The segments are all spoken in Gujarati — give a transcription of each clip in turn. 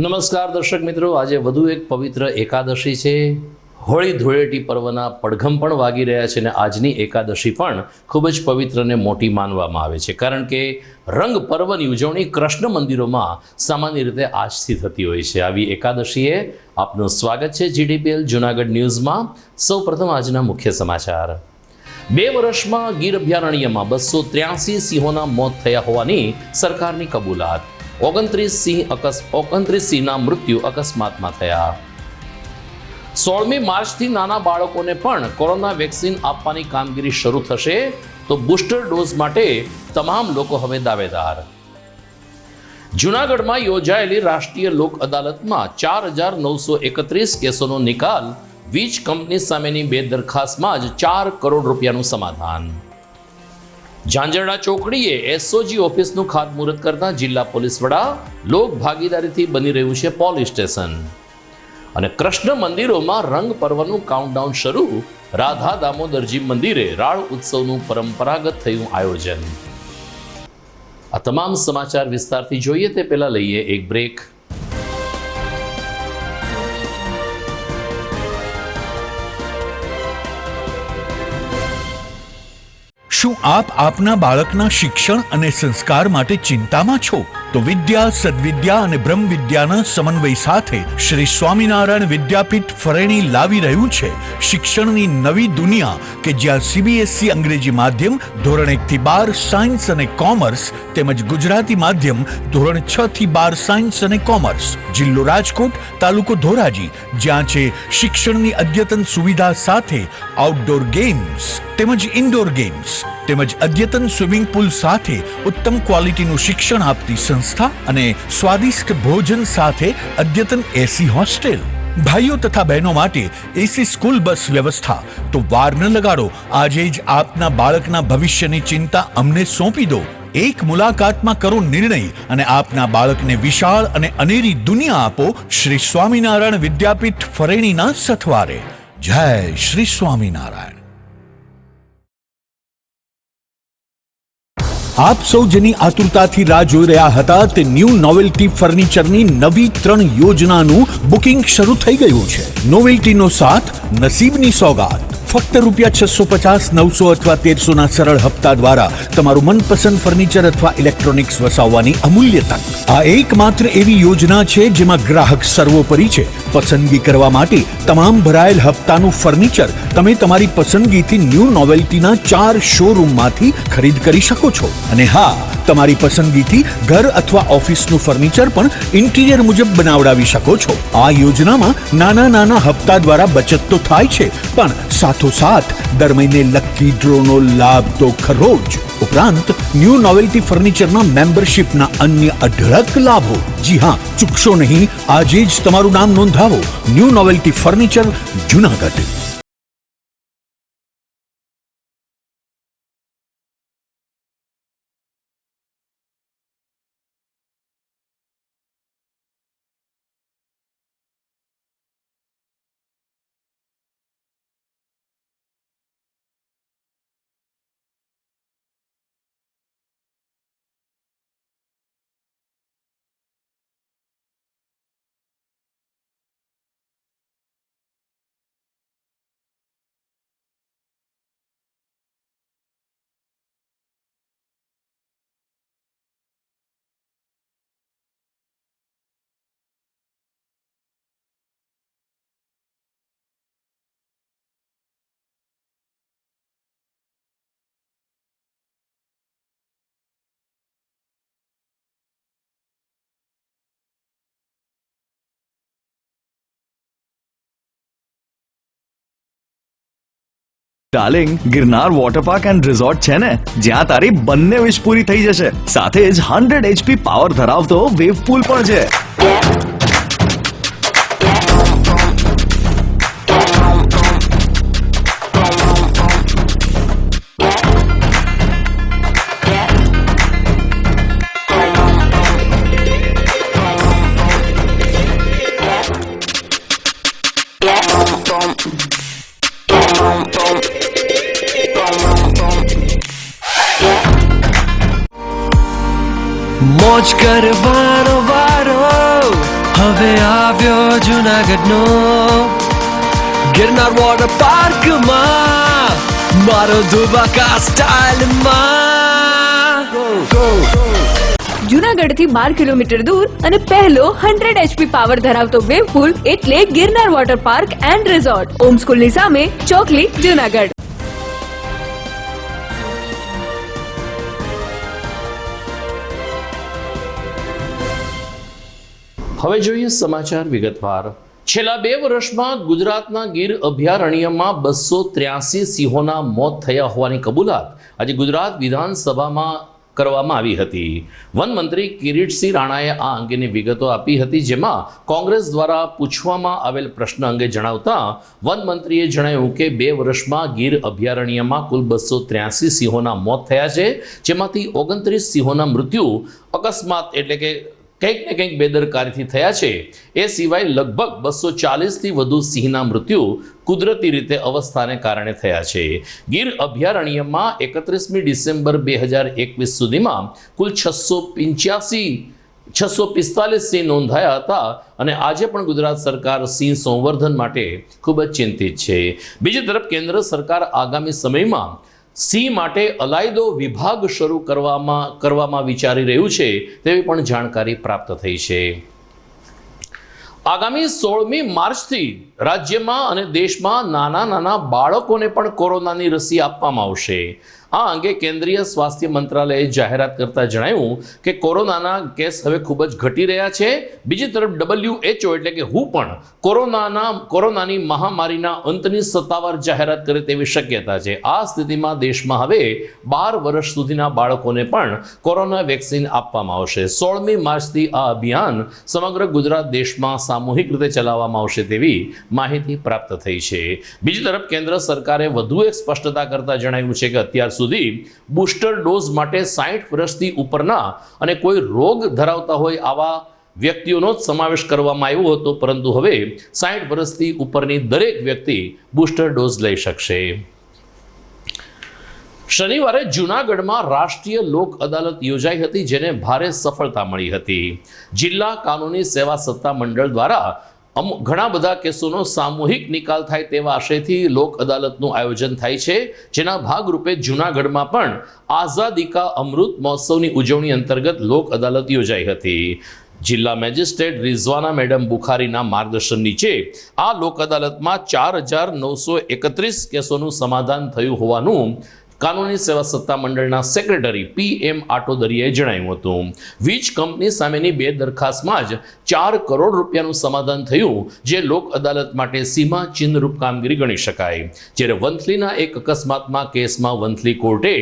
નમસ્કાર દર્શક મિત્રો, આજે વધુ એક પવિત્ર એકાદશી છે. હોળી ધૂળેટી પર્વના પડઘમ પણ વાગી રહ્યા છે અને આજની એકાદશી પણ ખૂબ જ પવિત્ર અને મોટી માનવામાં આવે છે, કારણ કે રંગ પર્વની ઉજવણી કૃષ્ણ મંદિરોમાં સામાન્ય રીતે આજથી થતી હોય છે. આવી એકાદશીએ આપનું સ્વાગત છે GTPL જૂનાગઢ ન્યૂઝમાં. સૌપ્રથમ આજના મુખ્ય સમાચાર. 2 વર્ષમાં ગીર અભયારણ્યમાં 283 સિંહોના મોત થયા હોવાની સરકારની કબૂલાત. 29 સિંહના મૃત્યુ અકસ્માતમાં થયા. 16મી માર્ચથી નાના બાળકોને પણ કોરોના વેક્સિન આપવાની કામગીરી શરૂ થશે, તો બુસ્ટર ડોઝ માટે તમામ લોકો હવે દાવેદાર. જૂનાગઢમાં યોજાયેલી રાષ્ટ્રીય લોક અદાલતમાં 4931 કેસોનો નિકાલ. વીજ કંપની સામેની 2 દરખાસ્તમાં જ 4 કરોડ રૂપિયાનું સમાધાન. ઝાંઝરડા ચોકડીએ SOG ઓફિસનું ખાતમુહૂર્ત કરતા જિલ્લા પોલીસ વડા. લોક ભાગીદારીથી બની રહ્યું છે પોલીસ સ્ટેશન. અને કૃષ્ણ મંદિરોમાં રંગ પર્વનું કાઉન્ટડાઉન શરૂ. રાધા દામોદરજી મંદિરે રાળ ઉત્સવનું પરંપરાગત થયું આયોજન. આ તમામ સમાચાર વિસ્તારથી જોઈએ તે પહેલા લઈએ એક બ્રેક. શું આપ આપના બાળકના શિક્ષણ અને સંસ્કાર માટે ચિંતામાં છો? તો વિદ્યા, સદવિદ્યા અને બ્રહ્મ વિદ્યાના સમન્વય સાથે શ્રી સ્વામિનારાયણ વિદ્યાપીઠ ફરેણી લાવી રહ્યું છે શિક્ષણની નવી દુનિયા, કે જ્યાં CBSE અંગ્રેજી માધ્યમ ધોરણ 1 થી 12 સાયન્સ અને કોમર્સ તેમજ ગુજરાતી માધ્યમ ધોરણ 6 થી 12 સાયન્સ અને કોમર્સ. જિલ્લો રાજકોટ, તાલુકો ધોરાજી, જ્યાં છે શિક્ષણની અદ્યતન સુવિધા સાથે આઉટડોર ગેમ્સ તેમજ ઇન્ડોર ગેમ્સ તેમજ અદ્યતન સ્વિમિંગ પુલ સાથે ઉત્તમ ક્વોલિટીનું શિક્ષણ આપતી સંસ્થા અને સ્વાદિષ્ટ ભોજન સાથે અદ્યતન AC હોસ્ટેલ. ભાઈઓ તથા બહેનો માટે AC સ્કૂલ બસ વ્યવસ્થા. તો વાર ન લગાડો, આજે જ આપના બાળકના ભવિષ્યની ચિંતા અમને સોંપી દો. એક મુલાકાતમાં કરો નિર્ણય અને આપના બાળકને વિશાળ અને અનેરી દુનિયા આપો શ્રી સ્વામિનારાયણ વિદ્યાપીઠ ફરેણીના સથવારે. જય શ્રી સ્વામિનારાયણ. આપ સૌ જેની આતુરતાથી રાહ જોઈ રહ્યા હતા તે ન્યૂ નોવેલ્ટી ફર્નિચરની નવી 3 યોજનાનું બુકિંગ શરૂ થઈ ગયું છે. નોવેલ્ટીનો સાથ, નસીબની સોગાત. ફક્ત ₹650, 900 અથવા 1300 ના સરળ હપ્તા દ્વારા તમારું મનપસંદ ફર્નિચર અથવા ઇલેક્ટ્રોનિક્સ વસાવવાની અમૂલ્ય તક. આ એકમાત્ર એવી યોજના છે જેમાં ગ્રાહક સર્વોપરી છે. પસંદગી કરવા માટે તમામ ભરાયેલ હપ્તાનું ફર્નિચર તમે તમારી પસંદગીથી ન્યૂ નોવેલ્ટીના 4 શોરૂમમાંથી ખરીદ કરી શકો છો. અને હા, તમારી પસંદગીથી ઘર અથવા ઓફિસનું ફર્નિચર પણ ઇન્ટિરિયર મુજબ બનાવડાવી શકો છો. આ યોજનામાં નાના હપ્તા દ્વારા બચત તો થાય છે, પણ સાથોસાથ દર મહિને લકી ડ્રોનો લાભ તો ખરો જ. ઉપરાંત ન્યૂ નોવેલ્ટી ફર્નિચરના મેમ્બરશિપના અન્ય અઢળક લાભો. જી હા, ચૂકશો નહીં, આજે જ તમારું નામ નોંધાવો. New novelty furniture, Junagadh. Darling, Girnar water park and resort છે ને, જ્યાં તારી બંને વિશ પૂરી થઈ જશે. સાથે જ 100 HP પાવર ધરાવતો વેવ પૂલ પણ છે. મોજ કરવાનો વારો, હવે હવે આવ્યો જુનાગઢનો ગિરનાર વોટર પાર્કમાં મારો ધુબાકા સ્ટાઇલમાં જુનાગઢથી 12 કિલોમીટર દૂર અને પહેલો 100 HP પાવર ધરાવતો વેવ પુલ એટલે Girnar water park and resort, Om સ્કૂલની સામે, ચોકલી, જુનાગઢ. હવે જોઈએ સમાચાર વિગતવાર. છેલ્લા 2 વર્ષમાં ગુજરાતના ગીર અભયારણ્યમાં 283 સિંહોના મોત થયા હોવાની કબૂલાત આજે ગુજરાત વિધાનસભામાં કરવામાં આવી હતી. વન મંત્રી કિરીટસિંહ રાણાએ આ અંગેની વિગતો આપી હતી, જેમાં કોંગ્રેસ દ્વારા પૂછવામાં આવેલ પ્રશ્ન અંગે જણાવતા વન મંત્રીએ જણાવ્યું કે 2 વર્ષમાં ગીર અભયારણ્યમાં કુલ 283 સિંહોના મોત થયા છે, જેમાંથી 29 સિંહોના મૃત્યુ અકસ્માત એટલે કે કંઈક ને કંઈક બેદરકારીથી થયા છે. એ સિવાય લગભગ 240થી વધુ સિંહના મૃત્યુ કુદરતી રીતે અવસ્થાને કારણે થયા છે. ગીર અભયારણ્યમાં 31મી ડિસેમ્બર 2021 સુધીમાં કુલ 645 સિંહ નોંધાયા હતા અને આજે પણ ગુજરાત સરકાર સિંહ સંવર્ધન માટે ખૂબ જ ચિંતિત છે. બીજી તરફ કેન્દ્ર સરકાર આગામી સમયમાં સિંહ માટે અલાયદો વિભાગ શરૂ કરવામાં વિચારી રહ્યું છે તેવી પણ જાણકારી પ્રાપ્ત થઈ છે. આગામી 16મી માર્ચથી રાજ્યમાં અને દેશમાં નાના બાળકોને પણ કોરોનાની રસી આપવામાં આવશે. આ અંગે કેન્દ્રીય સ્વાસ્થ્ય મંત્રાલયે જાહેરાત કરતા જણાવ્યું કે કોરોનાના કેસ હવે ખૂબ જ ઘટી રહ્યા છે. બીજી તરફ WHO એટલે કે WHO પણ કોરોનાની મહામારીના અંતની સત્તાવાર જાહેરાત કરે તેવી શક્યતા છે. આ સ્થિતિમાં દેશમાં હવે 12 વર્ષ સુધીના બાળકોને પણ કોરોના વેક્સિન આપવામાં આવશે. 16મી માર્ચથી આ અભિયાન સમગ્ર ગુજરાત દેશમાં સામૂહિક રીતે ચલાવવામાં આવશે તેવી માહિતી પ્રાપ્ત થઈ છે. બીજી તરફ કેન્દ્ર સરકારે વધુ એક સ્પષ્ટતા કરતા જણાવ્યું છે કે અત્યાર સુધી બુસ્ટર ડોઝ માટે 60 વર્ષથી ઉપરના અને કોઈ રોગ ધરાવતા હોય આવા વ્યક્તિઓનો જ સમાવેશ કરવામાં આવ્યો હતો, પરંતુ હવે 60 વર્ષથી ઉપરની દરેક વ્યક્તિ બુસ્ટર ડોઝ લઈ શકશે. શનિવારે જૂનાગઢમાં રાષ્ટ્રીય લોક અદાલત યોજાઈ હતી, જેને ભારે સફળતા મળી હતી. જિલ્લા કાનૂની સેવા સત્તા મંડળ દ્વારા ઘણા બધા કેસોનો સામૂહિક નિકાલ થાય તેવા આશયથી લોક અદાલતનું આયોજન થાય છે, જેના ભાગરૂપે જૂનાગઢમાં પણ આઝાદી કા અમૃત મહોત્સવની ઉજવણી અંતર્ગત લોક અદાલત યોજાઈ હતી. જિલ્લા મેજિસ્ટ્રેટ રિઝવાના મેડમ બુખારીના માર્ગદર્શન નીચે આ લોક અદાલતમાં 4931 કેસોનું સમાધાન થયું હોવાનું કાનૂની સેવા સત્તા મંડળના સેક્રેટરી PM આટોદરિયાએ જણાવ્યું હતું. વીજ કંપની સામેની 2 દરખાસ્તમાં જ 4 કરોડ રૂપિયાનું સમાધાન થયું, જે લોક અદાલત માટે સીમા ચિહ્નરૂપ કામગીરી ગણી શકાય. જ્યારે વંથલીના એક અકસ્માતમાં કેસમાં વંથલી કોર્ટે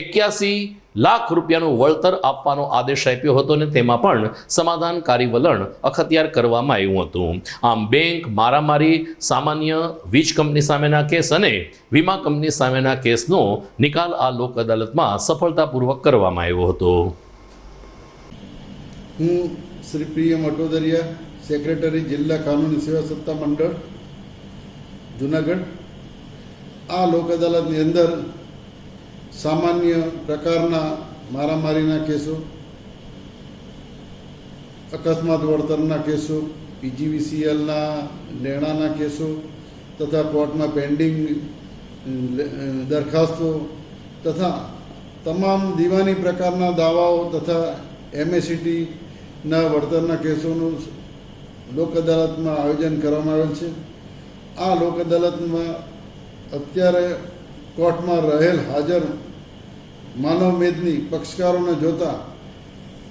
81 લાખ રૂપિયાનું વળતર આપવાનો આદેશ આપ્યો હતો અને તેમાં પણ સમાધાનકારી વલણ અખત્યાર કરવામાં આવ્યું હતું. આમ બેંક, મારામારી, સામાન્ય વીજ કંપની સામેના કેસ અને વીમા કંપની સામેના કેસનો નિકાલ આ લોક અદાલતમાં સફળતાપૂર્વક કરવામાં આવ્યો હતો. હું શ્રી PM અટોદરિયા, સેક્રેટરી જિલ્લા કાનૂની સેવા સત્તા મંડળ જુનાગઢ. આ લોક અદાલતની અંદર સામાન્ય પ્રકારના મારામારીના કેસો, અકસ્માત વળતરના કેસો, PGVCLના લેણાના કેસો તથા કોર્ટમાં પેન્ડિંગ દરખાસ્તો તથા તમામ દીવાની પ્રકારના દાવાઓ તથા MACTના વળતરના કેસોનું લોક અદાલતમાં આયોજન કરવામાં આવેલ છે. આ લોક અદાલતમાં અત્યારે કોર્ટમાં રહેલ હાજર માનવ મેદની પક્ષકારોને જોતા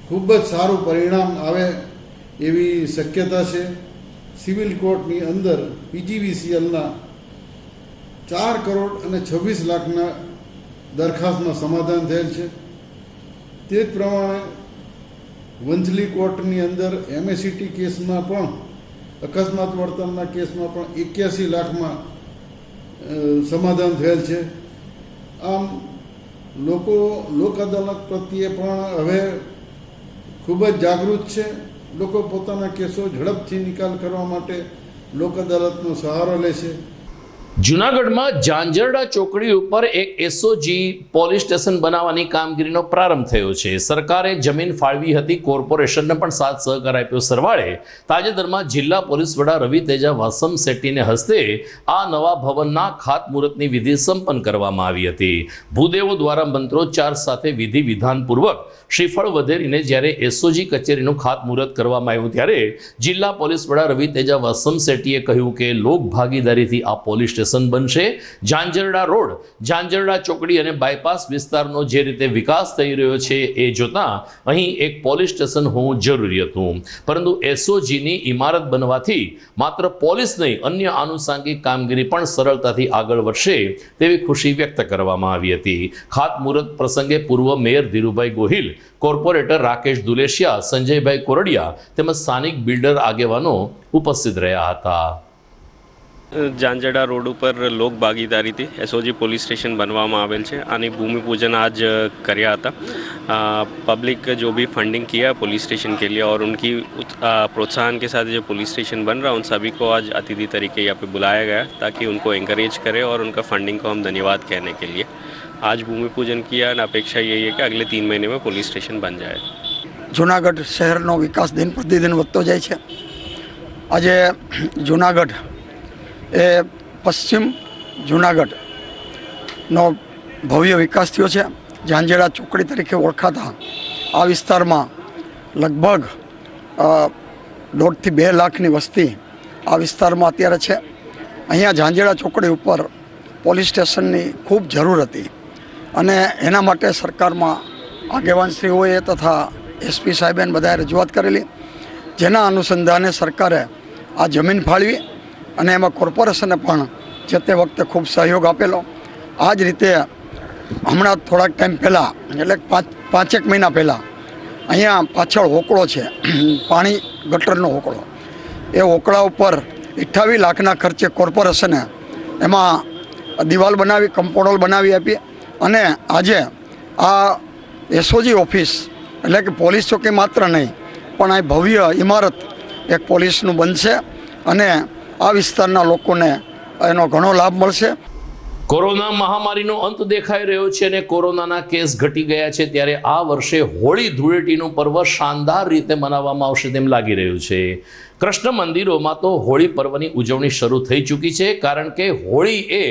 ખૂબ જ સારું પરિણામ આવે એવી શક્યતા છે. સિવિલ કોર્ટની અંદર PGVCLના 4 કરોડ અને 26 લાખના દરખાસ્તમાં સમાધાન થયેલ છે. તે જ પ્રમાણે વંથલી કોર્ટની અંદર MACT કેસમાં પણ, અકસ્માત વળતરના કેસમાં પણ 81 લાખમાં સમાધાન થયેલ છે. આમ લોકો લોક અદાલત પ્રત્યે પણ હવે ખૂબ જ જાગૃત છે. લોકો પોતાના કેસો ઝડપથી નિકાલ કરવા માટે લોક અદાલતનો સહારો લે છે. જૂનાગઢમાં ઝાંઝરડા ચોકડી ઉપર એક એસઓજી પોલીસ સ્ટેશન બનાવવાની કામગીરીનો પ્રારંભ થયો છે. સરકારે જમીન ફાળવી હતી, કોર્પોરેશનને પણ સાથ સહકાર આપ્યો. સરવાળે તાજેતરમાં જિલ્લા પોલીસ વડા રવિ તેજા વાસમ શેટ્ટીને હસ્તે આ નવા ભવનના ખાતમુહૂર્તની વિધિ સંપન્ન કરવામાં આવી હતી. ભૂદેવો દ્વારા મંત્રોચ્ચાર સાથે વિધિ વિધાનપૂર્વક શ્રીફળ વધેરીને જ્યારે એસઓજી કચેરીનું ખાતમુહૂર્ત કરવામાં આવ્યું ત્યારે જિલ્લા પોલીસ વડા રવિ તેજા વાસમ શેટ્ટીએ કહ્યું કે લોક ભાગીદારીથી આ પોલીસ સ્ટેશન બનશે. ઝાંઝરડા રોડ, ઝાંઝરડા ચોકડી અને બાયપાસ વિસ્તારનો જે રીતે વિકાસ થઈ રહ્યો છે એ જોતા અહીં એક પોલીસ સ્ટેશન હોવું જરૂરી હતું. પરંતુ એસઓજીની ઇમારત બનવાથી માત્ર પોલીસ નહીં, અન્ય આનુષાંગિક કામગીરી પણ સરળતાથી આગળ વધશે તેવી ખુશી વ્યક્ત કરવામાં આવી હતી. ખાતમુહૂર્ત પ્રસંગે પૂર્વ મેયર ધીરુભાઈ ગોહિલ, કોર્પોરેટર રાકેશ દુલેશિયા, સંજયભાઈ કોરડિયા તેમજ સ્થાનિક બિલ્ડર આગેવાનો ઉપસ્થિત રહ્યા હતા. ઝાંઝરડા રોડ ઉપર લોક ભાગીદારીથી એસઓજી પોલીસ સ્ટેશન बनवामा आवेल છે. આની भूमिपूजन आज કર્યા હતા. पब्लिक जो भी फंडिंग किया है पुलिस स्टेशन के लिए और उनकी प्रोत्साहन के साथ जो पुलिस स्टेशन बन रहा है उन सभी को आज अतिथि तरीके यहाँ पे बुलाया गया ताकि उनको एंकरेज करें और उनका फंडिंग को हम धन्यवाद कहने के लिए आज भूमि पूजन किया और अपेक्षा यही है कि अगले 3 महीने में पुलिस स्टेशन बन जाए. जूनागढ़ शहरનો વિકાસ દિન પ્રતિદિન વધતો જાય છે. આજે જૂનાગઢ એ પશ્ચિમ જૂનાગઢનો ભવ્ય વિકાસ થયો છે. ઝાંઝરડા ચોકડી તરીકે ઓળખાતા આ વિસ્તારમાં લગભગ 1.5 થી 2 લાખની વસ્તી આ વિસ્તારમાં અત્યારે છે. અહીંયા ઝાંઝરડા ચોકડી ઉપર પોલીસ સ્ટેશનની ખૂબ જરૂર હતી અને એના માટે સરકારમાં આગેવાનશ્રીઓએ તથા એસપી સાહેબે બધાએ રજૂઆત કરેલી, જેના અનુસંધાને સરકારે આ જમીન ફાળવી અને એમાં કોર્પોરેશને પણ જે તે વખતે ખૂબ સહયોગ આપેલો. આ જ રીતે હમણાં થોડાક ટાઈમ પહેલાં એટલે 5-1 મહિના પહેલાં અહીંયા પાછળ હોકળો છે, પાણી ગટરનો હોકળો, એ હોકળા ઉપર 28 લાખના ખર્ચે કોર્પોરેશને એમાં દિવાલ બનાવી, કમ્પાઉન્ડ બનાવી આપી અને આજે આ એસઓજી ઓફિસ એટલે કે પોલીસ ચોકી માત્ર નહીં પણ આ ભવ્ય ઇમારત એક પોલીસનું બનશે અને આ વિસ્તારના લોકોને એનો ઘણો લાભ મળશે. કોરોના મહામારીનો અંત દેખાઈ રહ્યો છે અને કોરોનાના કેસ ઘટી ગયા છે ત્યારે આ વર્ષે હોળી ધૂળેટીનું પર્વ શાનદાર રીતે મનાવવામાં આવશે તેમ લાગી રહ્યું છે. કૃષ્ણ મંદિરોમાં તો હોળી પર્વની ઉજવણી શરૂ થઈ ચૂકી છે કારણ કે હોળી એ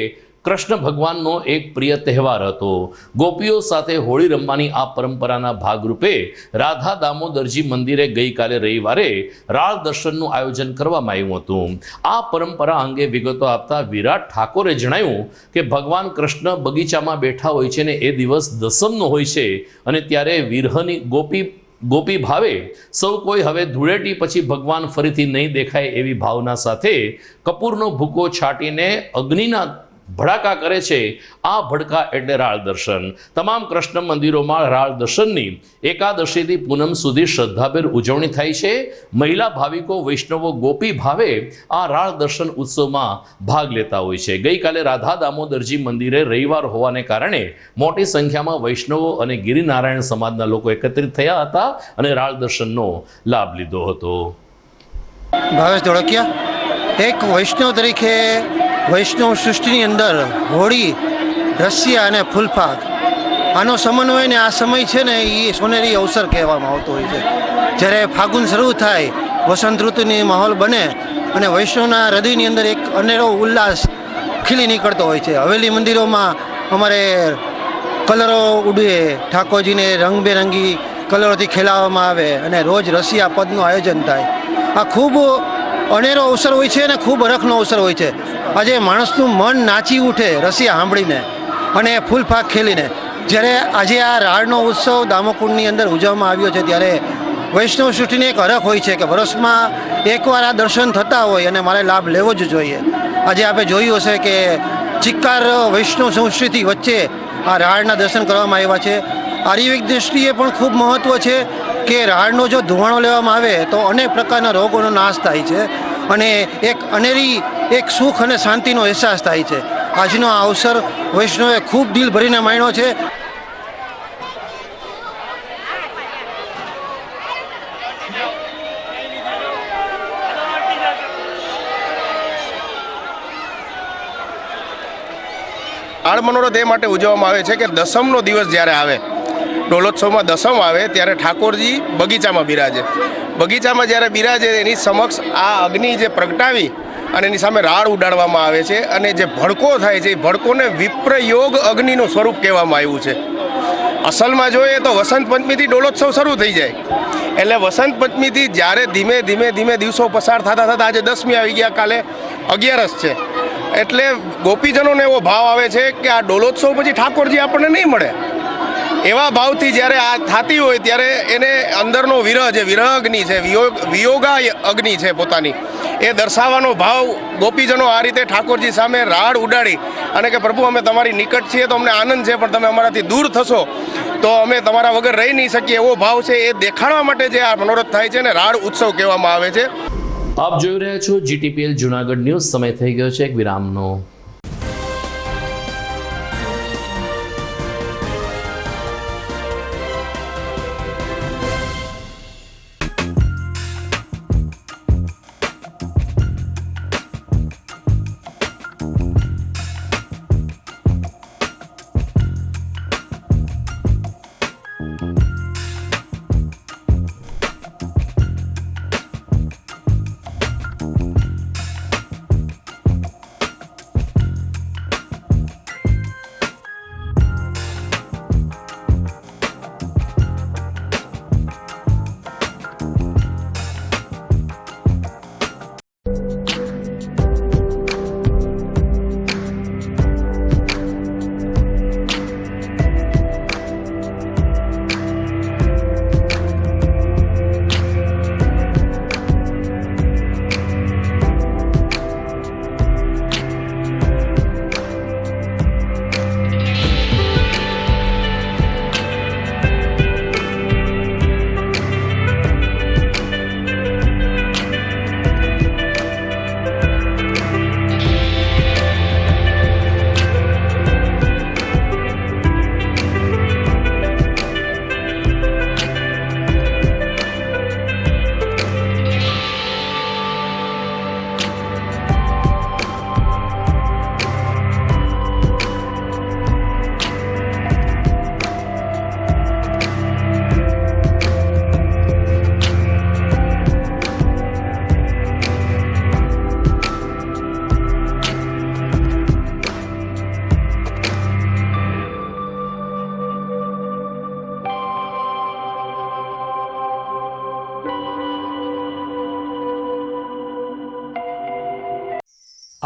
કૃષ્ણ ભગવાનનો એક પ્રિય તહેવાર હતો. ગોપીઓ સાથે હોળી રમવાની આ પરંપરાના ભાગરૂપે રાધા દામોદરજી મંદિરે ગઈકાલે રવિવારે રાળ દર્શનનું આયોજન કરવામાં આવ્યું હતું. આ પરંપરા અંગે વિગતો આપતા વિરાટ ઠાકોરે જણાવ્યું કે ભગવાન કૃષ્ણ બગીચામાં બેઠા હોય છે ને એ દિવસ દસમનો હોય છે અને ત્યારે વિરહની ગોપી ભાવે સૌ કોઈ હવે ધૂળેટી પછી ભગવાન ફરીથી નહીં દેખાય એવી ભાવના સાથે કપૂરનો ભૂકો છાંટીને અગ્નિના ભડાકા કરે છે. આ ભડકા એટલે રાળ દર્શન. તમામ કૃષ્ણ મંદિરોમાં રાળ દર્શનની એકાદશીથી પૂનમ સુધી શ્રદ્ધાભેર ઉજવણી થાય છે. મહિલા ભાવિકો વૈષ્ણવો ગોપી ભાવે આ રાળ દર્શન ઉત્સવમાં ભાગ લેતા હોય છે. ગઈકાલે રાધા દામોદરજી મંદિરે રવિવાર હોવાને કારણે મોટી સંખ્યામાં વૈષ્ણવો અને ગિરિનારાયણ સમાજના લોકો એકત્રિત થયા હતા અને રાળ દર્શનનો લાભ લીધો હતો. ભાવેશ ધોળકિયા, એક વૈષ્ણવ તરીકે વૈષ્ણવ સૃષ્ટિની અંદર હોળી, રસિયા અને ફૂલફાગ આનો સમન્વય ને આ સમય છે ને એ સોનેરી અવસર કહેવામાં આવતો હોય છે. જ્યારે ફાગુન શરૂ થાય, વસંત ઋતુની માહોલ બને અને વૈષ્ણવના હૃદયની અંદર એક અનેરો ઉલ્લાસ ખીલી નીકળતો હોય છે. હવેલી મંદિરોમાં અમારે કલરો ઉડે, ઠાકોરજીને રંગબેરંગી કલરોથી ખેલાવવામાં આવે અને રોજ રસિયા પદનું આયોજન થાય. આ ખૂબ અનેરો અવસર હોય છે અને ખૂબ હરખનો અવસર હોય છે. આજે માણસનું મન નાચી ઉઠે રસિયા સાંભળીને અને ફૂલફાગ ખેલીને. જ્યારે આજે આ રાળનો ઉત્સવ દામોકુંડની અંદર ઉજવવામાં આવ્યો છે ત્યારે વૈષ્ણવ સૃષ્ટિની એક હરખ હોય છે કે વર્ષમાં એકવાર આ દર્શન થતા હોય અને મારે લાભ લેવો જ જોઈએ. આજે આપણે જોયું હશે કે ચિક્કાર વૈષ્ણવ સંસ્કૃતિ વચ્ચે આ રાળના દર્શન કરવામાં આવ્યા છે. આયુર્વેદ દૃષ્ટિએ પણ ખૂબ મહત્ત્વ છે કે રાળનો જો ધુવાણો લેવામાં આવે તો અનેક પ્રકારના રોગોનો નાશ થાય છે અને એક અનેરી એક સુખ અને શાંતિનો અહેસાસ થાય છે. આજનો આ અવસર વૈષ્ણવે ખૂબ દિલ ભરીને માણ્યો છે. આડ મનોરથ એ માટે ઉજવવામાં આવે છે કે દસમનો દિવસ જ્યારે આવે, ડોલોત્સવમાં દસમ આવે ત્યારે ઠાકોરજી બગીચામાં બિરાજે. બગીચામાં જ્યારે બિરાજે એની સમક્ષ આ અગ્નિ જે પ્રગટાવી અને એની સામે રાડ ઉડાડવામાં આવે છે અને જે ભડકો થાય છે એ ભડકોને વિપ્રયોગ અગ્નિનું સ્વરૂપ કહેવામાં આવ્યું છે. અસલમાં જોઈએ તો વસંત પંચમીથી ડોલોત્સવ શરૂ થઈ જાય. એટલે વસંત પંચમીથી જ્યારે ધીમે ધીમે ધીમે દિવસો પસાર થતાં થતાં આજે 10મી આવી ગયા, કાલે 11સ છે. એટલે ગોપીજનોને એવો ભાવ આવે છે કે આ ડોલોત્સવ પછી ઠાકોરજી આપણને નહીં મળે. એવા ભાવથી જ્યારે આ થતી હોય ત્યારે એને અંદરનો વિરહ જે વિરહ અગ્નિ છે, વિયોગા અગ્નિ છે પોતાની, એ દર્શાવવાનો ભાવ ગોપીજનો આ રીતે ઠાકોરજી સામે રાડ ઉડાડી અને કે પ્રભુ અમે તમારી નિકટ છીએ તો અમને આનંદ છે, પણ તમે અમારાથી દૂર થશો તો અમે તમારા વગર રહી નહીં શકીએ, એવો ભાવ છે. એ દેખાડવા માટે જે આ મનોરથ થાય છે ને રાડ ઉત્સવ કહેવામાં આવે છે. આપ જોઈ રહ્યા છો GTPL જુનાગઢ ન્યૂઝ. સમય થઈ ગયો છે એક વિરામનો.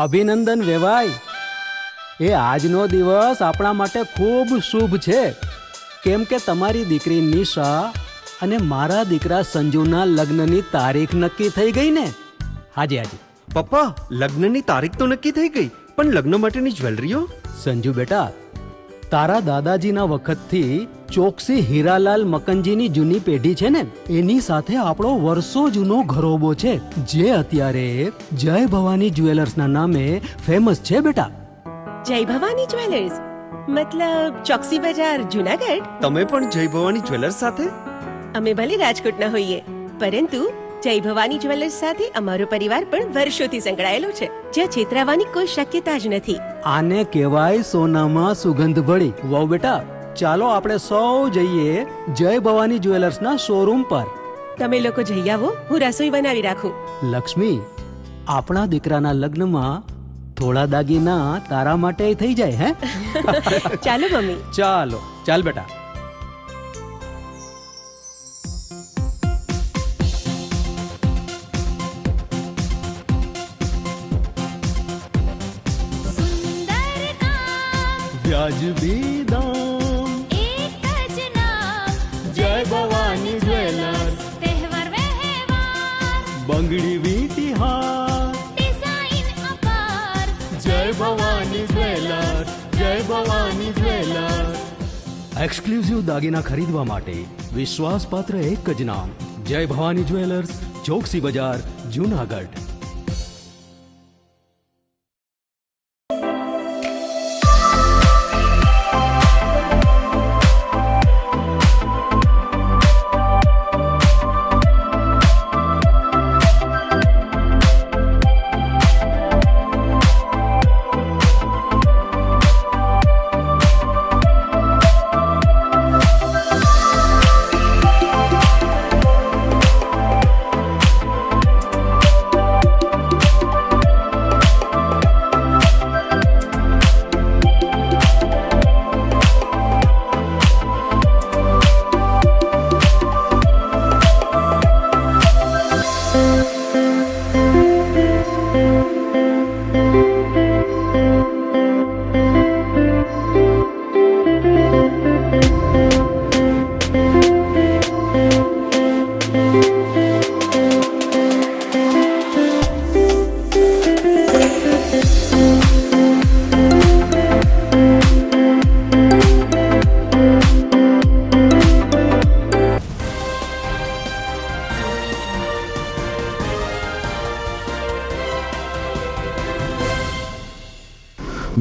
અભિનંદન વેવાઈ, એ આજનો દિવસ આપણા માટે ખૂબ શુભ છે, કેમ કે તમારી દીકરી નિશા અને મારા દીકરા સંજુના લગ્નની તારીખ નક્કી થઈ ગઈ ને. હાજી હાજી પપ્પા, લગ્નની તારીખ તો નક્કી થઈ ગઈ, પણ લગ્ન માટેની જ્વેલરીઓ? સંજુ બેટા, તારા દાદાજીના વખતથી ચોકસી હીરાલાલ મકનજીની જૂની પેઢી છે ને, એની સાથે આપણો વર્ષો જૂનો ઘરોબો છે, જે અત્યારે જય ભવાની જ્વેલર્સના નામે ફેમસ છે બેટા. જય ભવાની જ્વેલર્સ મતલબ ચોકસી બજાર જુનાગઢ? તમે પણ જય ભવાની જ્વેલર્સ સાથે? અમે ભલે રાજકોટના હોઈએ, પરંતુ જય ભવાની જ્વેલર્સ સાથે અમારો પરિવાર પણ વર્ષોથી સંકળાયેલો છે, જ્યાં છેતરાવાની કોઈ શક્યતા જ નથી. આને કહેવાય સોનામાં સુગંધ ભળી. વાવ બેટા, ચાલો આપણે સૌ જઈએ જય ભવાની જ્વેલર્સના શોરૂમ પર. તમે લોકો જઈ આવો, હું રસોઈ બનાવી રાખું. લક્ષ્મી, આપણા દીકરાના લગ્નમાં થોડા દાગીના તારા માટે થઈ જાય. હે ચાલો મમ્મી. ચાલો ચાલ બેટા. વ્યાજબી દામ, એક જ નામ, જય ભવાની જ્વેલર્સ. તહેવાર વ્યવહાર, બંગડી વીંટી હાર, ડિઝાઇન અપાર, જય ભવાની જ્વેલર્સ, જય ભવાની જ્વેલર્સ. એક્સક્લુઝિવ દાગીના ખરીદવા માટે વિશ્વાસપાત્ર એક જ નામ, જય ભવાની જ્વેલર્સ, ચોકસી બજાર, જુનાગઢ.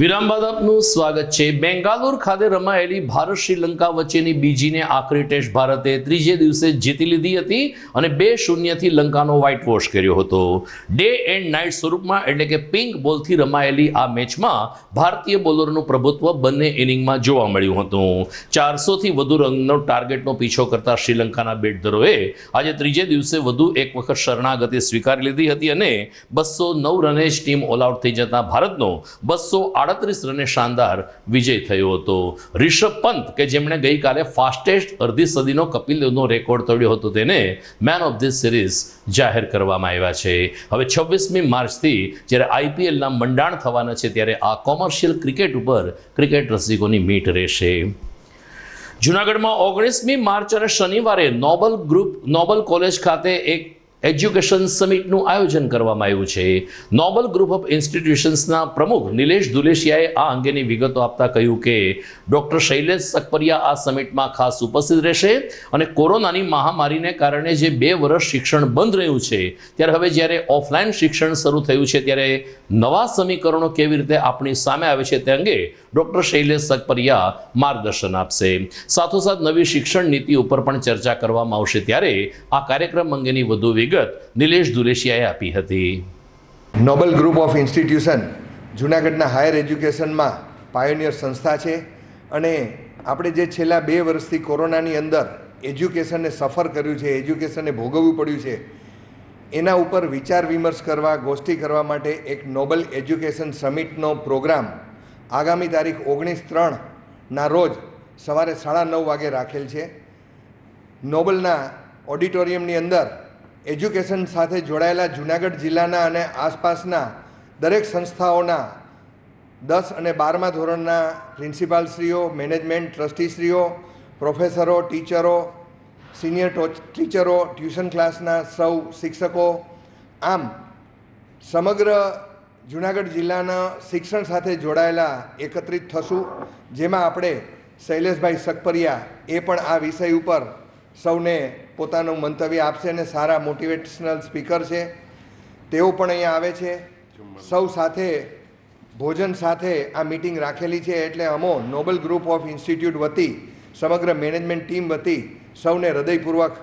વિરામ બાદ આપનું સ્વાગત છે. બેંગાલુર ખાતે રમાયેલી ભારત શ્રીલંકા વચ્ચેની બીજીને આખરી ટેસ્ટ ભારતે ત્રીજે દિવસે જીતી લીધી હતી અને 2-0 લંકાનો વ્હાઇટ વોશ કર્યો હતો. ડે એન્ડ નાઇટ સ્વરૂપમાં એટલે કે પિંક બોલથી રમાયેલી આ મેચમાં ભારતીય બોલરોનું પ્રભુત્વ બંને ઇનિંગમાં જોવા મળ્યું હતું. 400થી વધુ રનનો ટાર્ગેટનો પીછો કરતા શ્રીલંકાના બેટધરોએ આજે ત્રીજે દિવસે વધુ એક વખત શરણાગતિ સ્વીકારી લીધી હતી અને 209 રને જ ટીમ ઓલ આઉટ થઈ જતા ભારતનો 238 રને શાનદાર વિજય થયો હતો. રિષભ પંત કે જેમણે ગઈકાલે ફાસ્ટેસ્ટ અડધી સદીનો કપિલ દેવનો રેકોર્ડ તોડ્યો હતો તેને મેન ઓફ ધી સિરીઝ જાહેર કરવામાં આવ્યા છે. હવે 26મી માર્ચથી જ્યારે આઈપીએલના મંડાણ થવાના છે ત્યારે આ કોમર્શિયલ ક્રિકેટ ઉપર ક્રિકેટ રસિકોની મીટ રહેશે. જૂનાગઢમાં 19મી માર્ચ અને શનિવારે નોબલ કોલેજ ખાતે એક એજ્યુકેશન સમિટનું આયોજન કરવામાં આવ્યું છે. નોબલ ગ્રુપ ઓફ ઇન્સ્ટિટ્યુશન્સના પ્રમુખ નિલેશ દુલેશિયાએ આ અંગેની વિગતો આપતા કહ્યું કે ડૉક્ટર શૈલેષ સકપરિયા આ સમિટમાં ખાસ ઉપસ્થિત રહેશે અને કોરોનાની મહામારીને કારણે જે 2 વર્ષ શિક્ષણ બંધ રહ્યું છે ત્યારે હવે જ્યારે ઓફલાઈન શિક્ષણ શરૂ થયું છે ત્યારે નવા સમીકરણો કેવી રીતે આપણી સામે આવે છે તે અંગે ડૉક્ટર શૈલેષ સકપરિયા માર્ગદર્શન આપશે. સાથોસાથ નવી શિક્ષણ નીતિ ઉપર પણ ચર્ચા કરવામાં આવશે ત્યારે આ કાર્યક્રમ અંગેની વધુ વિગત નિલેશ દુલેશિયાએ આપી હતી. નોબલ ગ્રુપ ઓફ ઇન્સ્ટિટ્યુશન જૂનાગઢના હાયર એજ્યુકેશનમાં પાયોનિયર સંસ્થા છે અને આપણે જે છેલ્લા 2 વર્ષથી કોરોનાની અંદર એજ્યુકેશનને સફર કર્યું છે, એજ્યુકેશનને ભોગવવું પડ્યું છે, એના ઉપર વિચાર વિમર્શ કરવા, ગોષ્ઠી કરવા માટે એક નોબલ એજ્યુકેશન સમિટનો પ્રોગ્રામ આગામી તારીખ 19/3ના રોજ સવારે 9:30 વાગે રાખેલ છે. નોબલના ઓડિટોરિયમની અંદર એજ્યુકેશન સાથે જોડાયેલા જૂનાગઢ જિલ્લાના અને આસપાસના દરેક સંસ્થાઓના 10 અને 12મા ધોરણના પ્રિન્સિપાલશ્રીઓ, મેનેજમેન્ટ ટ્રસ્ટીશ્રીઓ, પ્રોફેસરો, ટીચરો, સિનિયર ટીચરો, ટ્યુશન ક્લાસના સૌ શિક્ષકો, આમ સમગ્ર જૂનાગઢ જિલ્લાના શિક્ષણ સાથે જોડાયેલા એકત્રિત થશું. જેમાં આપણે શૈલેષભાઈ સકપરિયા એ પણ આ વિષય ઉપર સૌને પોતાનું મંતવ્ય આપશે અને સારા મોટિવેશનલ સ્પીકર છે, તેઓ પણ અહીંયા આવે છે. સૌ સાથે ભોજન સાથે આ મિટિંગ રાખેલી છે એટલે અમો નોબલ ગ્રુપ ઓફ ઇન્સ્ટિટ્યૂટ વતી સમગ્ર મેનેજમેન્ટ ટીમ વતી સૌને હૃદયપૂર્વક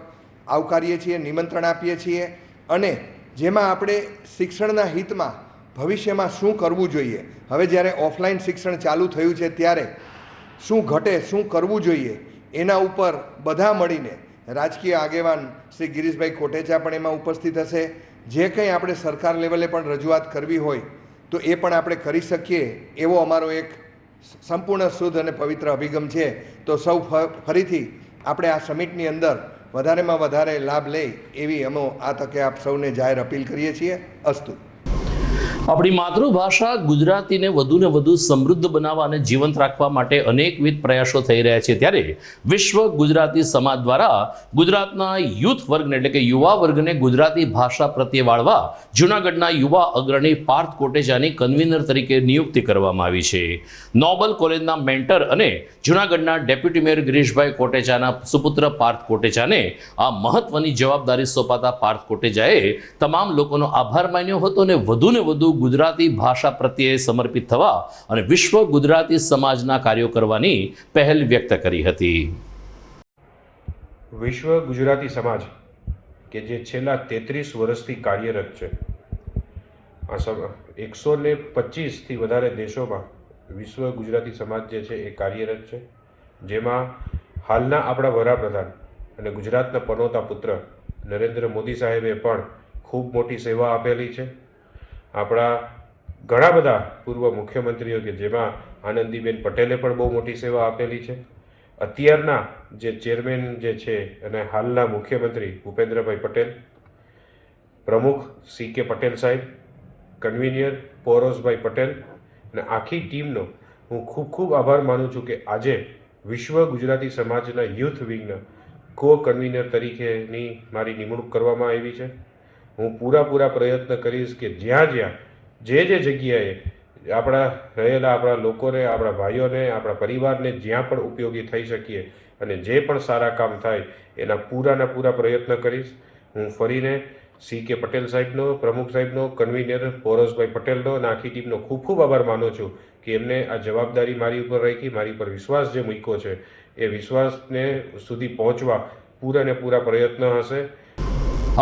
આવકારીએ છીએ, નિમંત્રણ આપીએ છીએ અને જેમાં આપણે શિક્ષણના હિતમાં ભવિષ્યમાં શું કરવું જોઈએ, હવે જ્યારે ઓફલાઈન શિક્ષણ ચાલુ થયું છે ત્યારે શું ઘટે, શું કરવું જોઈએ એના ઉપર બધા મળીને રાજકીય આગેવાન શ્રી ગિરીશભાઈ કોટેચા પણ એમાં ઉપસ્થિત હશે. જે કંઈ આપણે સરકાર લેવલે પણ રજૂઆત કરવી હોય તો એ પણ આપણે કરી શકીએ એવો અમારો એક સંપૂર્ણ શુદ્ધ અને પવિત્ર અભિગમ છે. તો સૌ ફરીથી આપણે આ સમિટની અંદર વધારેમાં વધારે લાભ લે એવી અમે આ તકે આપ સૌને જાહેર અપીલ કરીએ છીએ. અસ્તુ. આપણી માતૃભાષા ગુજરાતીને વધુને વધુ સમૃદ્ધ બનાવવા અને જીવંત રાખવા માટે અનેકવિધ પ્રયાસો થઈ રહ્યા છે ત્યારે વિશ્વ ગુજરાતી સમાજ દ્વારા ગુજરાતના યુથ વર્ગને એટલે કે યુવા વર્ગને ગુજરાતી ભાષા પ્રત્યે વાળવા જૂનાગઢના યુવા અગ્રણી પાર્થ કોટેચાની કન્વીનર તરીકે નિયુક્તિ કરવામાં આવી છે. નોબલ કોલેજના મેન્ટર અને જૂનાગઢના ડેપ્યુટી મેયર ગિરીશભાઈ કોટેચાના સુપુત્ર પાર્થ કોટેચાને આ મહત્વની જવાબદારી સોંપાતા પાર્થ કોટેચાએ તમામ લોકોનો આભાર માન્યો હતો અને વધુને વધુ ગુજરાતી ભાષા પ્રત્યે સમર્પિત થવા અને વિશ્વ ગુજરાતી સમાજના કાર્યો કરવાની પહેલ વ્યક્ત કરી હતી. વિશ્વ ગુજરાતી સમાજ કે જે છેલ્લા 33 વર્ષથી કાર્યરત છે, આ 125થી વધારે દેશોમાં વિશ્વ ગુજરાતી સમાજ જે છે એ કાર્યરત છે, જેમાં હાલના આપણા વડાપ્રધાન અને ગુજરાતના પનોતા પુત્ર નરેન્દ્ર મોદી સાહેબે પણ ખૂબ મોટી સેવા આપેલી છે. આપણા ઘણા બધા પૂર્વ મુખ્યમંત્રીઓ કે જેમાં આનંદીબેન પટેલે પણ બહુ મોટી સેવા આપેલી છે. અત્યારના જે ચેરમેન જે છે અને હાલના મુખ્યમંત્રી ભૂપેન્દ્રભાઈ પટેલ, પ્રમુખ CK પટેલ સાહેબ, કન્વીનિયર પોરોસભાઈ પટેલ અને આખી ટીમનો હું ખૂબ ખૂબ આભાર માનું છું કે આજે વિશ્વ ગુજરાતી સમાજના યુથ વિંગના કો કન્વીનર તરીકેની મારી નિમણૂક કરવામાં આવી છે. હું પૂરા પ્રયત્ન કરીશ કે જ્યાં જે જગ્યાએ આપણા રહેલા આપણા લોકોને, આપણા ભાઈઓને, આપણા પરિવારને જ્યાં પણ ઉપયોગી થઈ શકીએ અને જે પણ સારા કામ થાય એના પૂરા પ્રયત્ન કરીશ. હું ફરીને CK પટેલ સાહેબનો, પ્રમુખ સાહેબનો, કન્વીનર પોરસભાઈ પટેલનો અને આખી ટીમનો ખૂબ આભાર માનું છું કે એમને આ જવાબદારી મારી ઉપર રાખી, મારી ઉપર વિશ્વાસ જે મૂક્યો છે એ વિશ્વાસને સુધી પહોંચવા પૂરા ને પૂરા પ્રયત્ન હશે.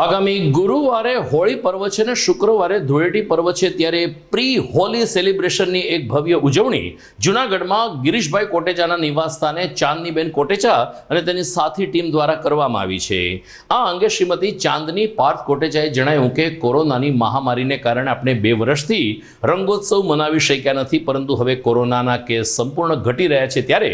આગામી ગુરુવારે હોળી પર્વ છે ને શુક્રવારે ધૂળેટી પર્વ છે, ત્યારે પ્રી હોલી સેલિબ્રેશનની એક ભવ્ય ઉજવણી જૂનાગઢમાં ગિરીશભાઈ કોટેચાના નિવાસસ્થાને ચાંદનીબેન કોટેચા અને તેની સાથી ટીમ દ્વારા કરવામાં આવી છે. આ અંગે શ્રીમતી ચાંદની પાર્થ કોટેચાએ જણાવ્યું કે કોરોનાની મહામારીને કારણે આપણે 2 વર્ષથી રંગોત્સવ મનાવી શક્યા નથી, પરંતુ હવે કોરોનાના કેસ સંપૂર્ણ ઘટી રહ્યા છે, ત્યારે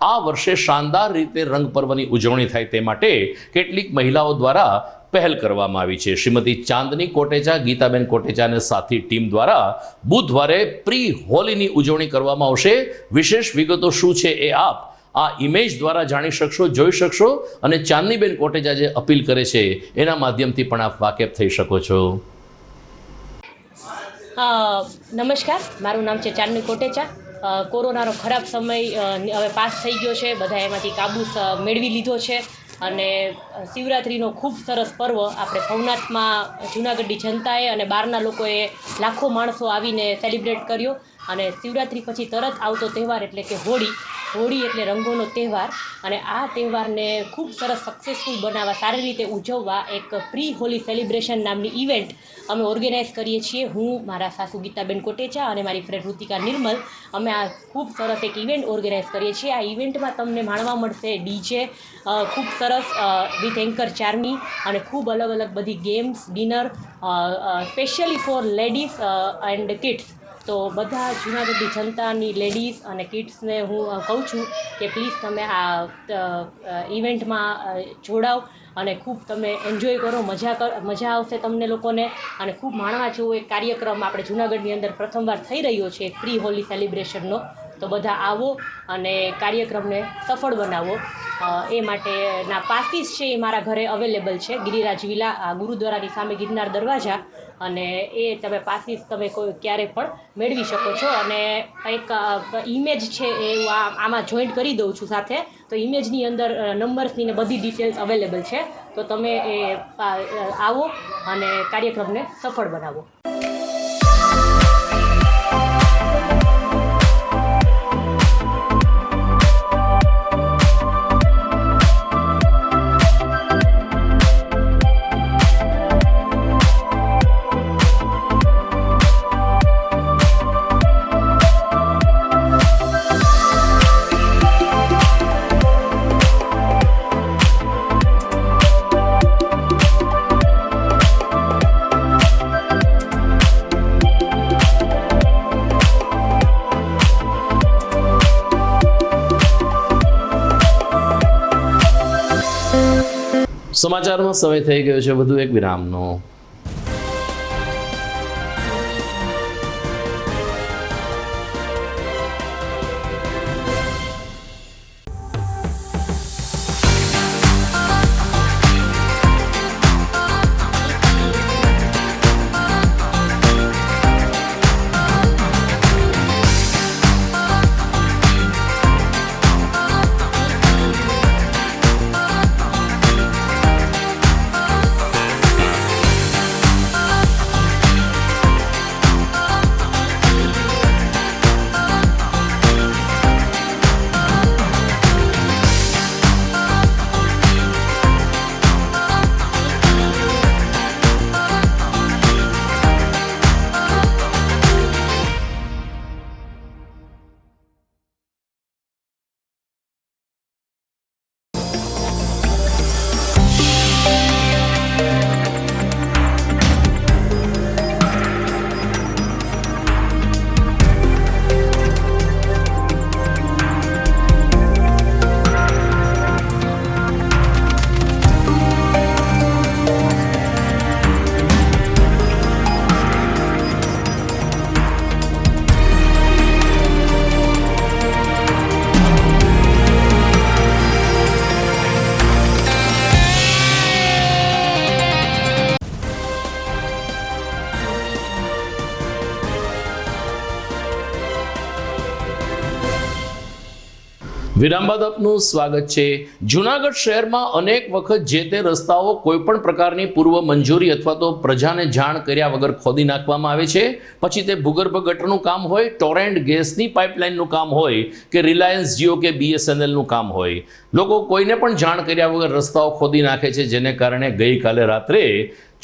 આ વર્ષે શાનદાર રીતે રંગ પર્વની ઉજવણી થાય તે માટે કેટલીક મહિલાઓ દ્વારા પહેલ કરવામાં આવી છે. શ્રીમતી ચાંદની કોટેચા, ગીતાબેન કોટેચા અને સાથી ટીમ દ્વારા બુધવારે પ્રી હોલીની ઉજવણી કરવામાં આવશે. વિશેષ વિગતો શું છે એ આપ આ ઇમેજ દ્વારા જાણી શકશો, જોઈ શકશો, અને ચાંદનીબેન કોટેચા જે અપીલ કરે છે એના માધ્યમથી પણ આપ વાકેફ થઈ શકો છો. નમસ્કાર, મારું નામ છે ચાંદની કોટેચા. કોરોનાનો ખરાબ સમય હવે પાસ થઈ ગયો છે, બધા એમાંથી કાબુ મેળવી લીધો છે અને શિવરાત્રિનો ખૂબ સરસ પર્વ આપણે ભવનાથમાં જૂનાગઢની જનતાએ અને બહારના લોકોએ લાખો માણસો આવીને સેલિબ્રેટ કર્યો. અને શિવરાત્રિ પછી તરત આવતો તહેવાર એટલે કે હોળી એટલે રંગોનો તહેવાર, અને આ તહેવારને ખૂબ સરસ સક્સેસફુલ બનાવવા, સારી રીતે ઉજવવા એક પ્રી હોલી સેલિબ્રેશન નામની ઇવેન્ટ અમે ઓર્ગેનાઇઝ કરીએ છીએ. હું, મારા સાસુ ગીતાબેન કોટેચા અને મારી ફ્રેન્ડ ઋતિકા નિર્મલ, અમે આ ખૂબ સરસ એક ઇવેન્ટ ઓર્ગેનાઇઝ કરીએ છીએ. આ ઇવેન્ટમાં તમને માણવા મળશે ડીજે, ખૂબ સરસ વિથ એન્કર ચાર્મી, અને ખૂબ અલગ અલગ બધી games, dinner specially four ladies and kids. તો બધા જૂનાગઢની જનતાની લેડીઝ અને કિડ્સને હું કહું છું કે પ્લીઝ તમે આ ઇવેન્ટમાં જોડાઓ અને ખૂબ તમે એન્જોય કરો, મજા આવશે તમને લોકોને. અને ખૂબ માણવા જેવો એક કાર્યક્રમ આપણે જૂનાગઢની અંદર પ્રથમવાર થઈ રહ્યો છે પ્રી હોલી સેલિબ્રેશનનો. તો બધા આવો અને કાર્યક્રમને સફળ બનાવો. એ માટેના પાસીસ છે એ મારા ઘરે અવેલેબલ છે, ગિરિરાજ વિલા, ગુરુદ્વારાની સામે ગિરનાર દરવાજા, અને એ તમે પાસીસ તમે ક્યારે પણ મેળવી શકો છો. અને એક ઇમેજ છે એ હું આમાં જોઈન્ટ કરી દઉં છું સાથે, તો ઇમેજની અંદર નંબર્સની ને બધી ડિટેલ્સ અવેલેબલ છે. તો તમે એ આવો અને કાર્યક્રમને સફળ બનાવો. સમાચારમાં સમય થઈ ગયો છે વધુ એક વિરામનો. વિરામ બાદ આપનું સ્વાગત છે। જૂનાગઢ શહેરમાં અનેક વખત જે તે રસ્તાઓ કોઈપણ પ્રકારની પૂર્વ મંજૂરી અથવા તો પ્રજાને જાણ કર્યા વગર ખોદી નાખવામાં આવે છે। પછી તે ભૂગર્ભ ગટરનું કામ હોય, ટોરેન્ટ ગેસની પાઇપલાઇનનું કામ હોય કે રિલાયન્સ જીઓ કે BSNLનું કામ હોય, લોકો કોઈને પણ જાણ કર્યા વગર રસ્તાઓ ખોદી નાખે છે, જેને કારણે ગઈકાલે રાત્રે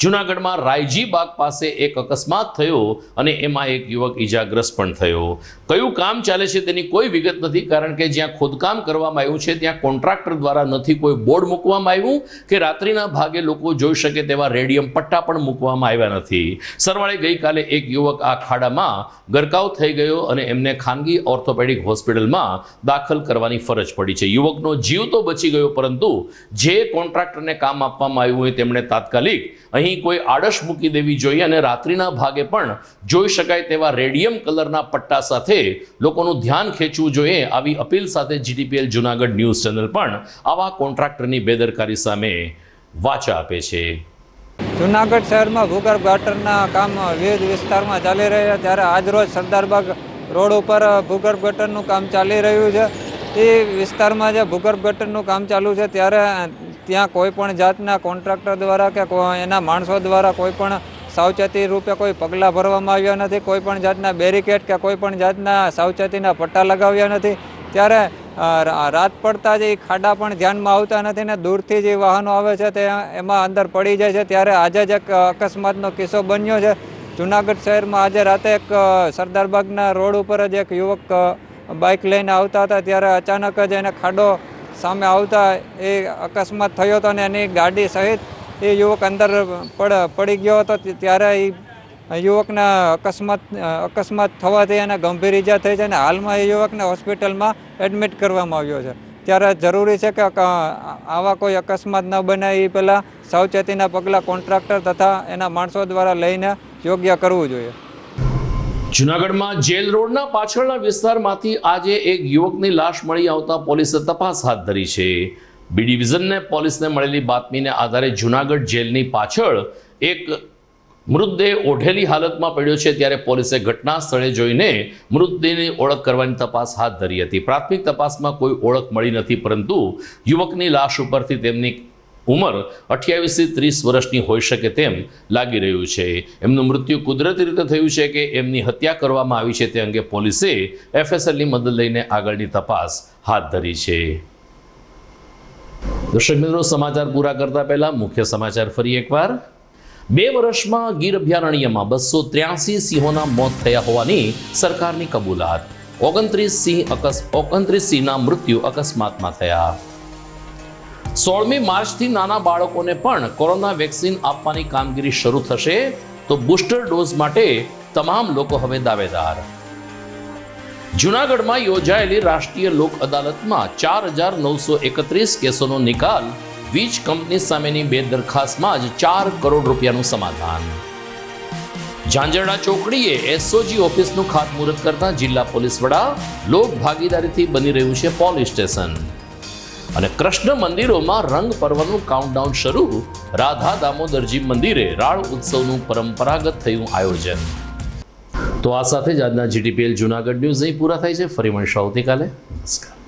જૂનાગઢમાં રાયજી બાગ પાસે એક અકસ્માત થયો અને એમાં એક યુવક ઈજાગ્રસ્ત પણ થયો। કયું કામ ચાલે છે તેની કોઈ વિગત નથી, કારણ કે જ્યાં ખોદકામ કરવામાં આવ્યું છે ત્યાં કોન્ટ્રાક્ટર દ્વારા નથી કોઈ બોર્ડ મૂકવામાં આવ્યું કે રાત્રિના ભાગે લોકો જોઈ શકે તેવા રેડિયમ પટ્ટા પણ મૂકવામાં આવ્યા નથી। સરવાળે ગઈકાલે એક યુવક આ ખાડામાં ગરકાવ થઈ ગયો અને એમને ખાનગી ઓર્થોપેડિક હોસ્પિટલમાં દાખલ કરવાની ફરજ પડી છે। યુવકનો જીવ તો બચી ગયો, પરંતુ જે કોન્ટ્રાક્ટરને કામ આપવામાં આવ્યું હોય તેમણે તાત્કાલિક અહીં કોઈ આડશ મૂકી દેવી જોઈએ અને રાત્રિના ભાગે પણ જોઈ શકાય તેવા રેડિયમ કલરના પટ્ટા સાથે લોકોનું ધ્યાન ખેંચવું જોઈએ। આવી અપીલ સાથે GTPL જૂનાગઢ ન્યૂઝ ચેનલ પણ આવા કોન્ટ્રાક્ટરની બેદરકારી સામે વાચા આપે છે। જૂનાગઢ શહેરમાં ભૂગર્ભ ગટરના કામ વિવિધ વિસ્તારમાં ચાલી રહ્યા છે, ત્યારે આજરોજ સરદારબાગ રોડ ઉપર ભૂગર્ભ ગટરનું કામ ચાલી રહ્યું છે। એ વિસ્તારમાં જે ભૂગર્ભ ગટરનું કામ ચાલુ છે ત્યારે ત્યાં કોઈ પણ જાતના કોન્ટ્રાક્ટર દ્વારા કે એના માણસો દ્વારા કોઈ પણ સાવચેતી રૂપે કોઈ પગલાં ભરવામાં આવ્યા નથી, કોઈ પણ જાતના બેરિકેડ કે કોઈ પણ જાતના સાવચેતીના પટ્ટા લગાવ્યા નથી। ત્યારે રાત પડતા જ એ ખાડા પણ ધ્યાનમાં આવતા નથી ને દૂરથી જે વાહનો આવે છે તે એમાં અંદર પડી જાય છે। ત્યારે આજે જ એક અકસ્માતનો કિસ્સો બન્યો છે જૂનાગઢ શહેરમાં। આજે રાતે એક સરદારબાગના રોડ ઉપર જ એક યુવક બાઇક લઈને આવતા હતા, ત્યારે અચાનક જ એને ખાડો સામે આવતા એ અકસ્માત થયો હતો અને એની ગાડી સહિત એ યુવક અંદર પડી ગયો હતો। ત્યારે એ યુવકના અકસ્માત થવાથી એને ગંભીર ઈજા થઈ છે અને હાલમાં એ યુવકને હોસ્પિટલમાં એડમિટ કરવામાં આવ્યો છે। ત્યારે જરૂરી છે કે આવા કોઈ અકસ્માત ન બને એ પહેલાં સાવચેતીના પગલાં કોન્ટ્રાક્ટર તથા એના માણસો દ્વારા લઈને યોગ્ય કરવું જોઈએ। જૂનાગઢમાં જેલ રોડના પાછળના વિસ્તારમાંથી આજે એક યુવકની લાશ મળી આવતા પોલીસે તપાસ હાથ ધરી છે। બી ડિવિઝનને પોલીસને મળેલી બાતમીને આધારે જૂનાગઢ જેલની પાછળ એક મૃતદેહ ઓઢેલી હાલતમાં પડ્યો છે, ત્યારે પોલીસે ઘટના સ્થળે જોઈને મૃતદેહની ઓળખ કરવાની તપાસ હાથ ધરી હતી। પ્રાથમિક તપાસમાં કોઈ ઓળખ મળી નથી, પરંતુ યુવકની લાશ ઉપરથી તેમની ઉંમર 28 થી 30 વર્ષની હોઈ શકે તેમ લાગી રહ્યું છે। એમનું મૃત્યુ કુદરતી રીતે થયું છે કે એમની હત્યા કરવામાં આવી છે તે અંગે પોલીસે FSLની મદદ લઈને આગળની તપાસ હાથ ધરી છે। દર્શક મિત્રો, સમાચાર પૂરા કરતા પહેલા મુખ્ય સમાચાર ફરી એકવાર। 2 વર્ષમાં ગીર અભયારણ્યમાં 283 સિંહોના મોત થયા હોવાની સરકારની કબૂલાત। 29 સિંહના મૃત્યુ અકસ્માતમાં થયા। 16મી માર્ચથી નાના બાળકોને પણ કોરોના વેક્સિન આપવાની કામગીરી શરૂ થશે, તો બુસ્ટર ડોઝ માટે તમામ લોકો હવે દાવેદાર। જૂનાગઢમાં યોજાયેલી રાષ્ટ્રીય લોક અદાલતમાં 4931 કેસોનો નિકાલ। વીજ કંપની સામેની બે દરખાસ્તમાં જ 4 કરોડ રૂપિયાનું સમાધાન। ઝાંઝરડા ચોકડીએ SOG ઓફિસનું ખાતમુહૂર્ત કરતા જિલ્લા પોલીસ વડા લોક ભાગીદારીથી બની રહ્યું છે પોલીસ સ્ટેશન। અને કૃષ્ણ મંદિરોમાં રંગ પર્વનું કાઉન્ટડાઉન શરૂ। રાધા દામોદરજી મંદિરે રાળ ઉત્સવનું પરંપરાગત થયું આયોજન। તો આ સાથે જ આજના GTPL જૂનાગઢ ન્યૂઝ અહીં પૂરા થાય છે। ફરી મળીશું આવતીકાલે। નમસ્કાર।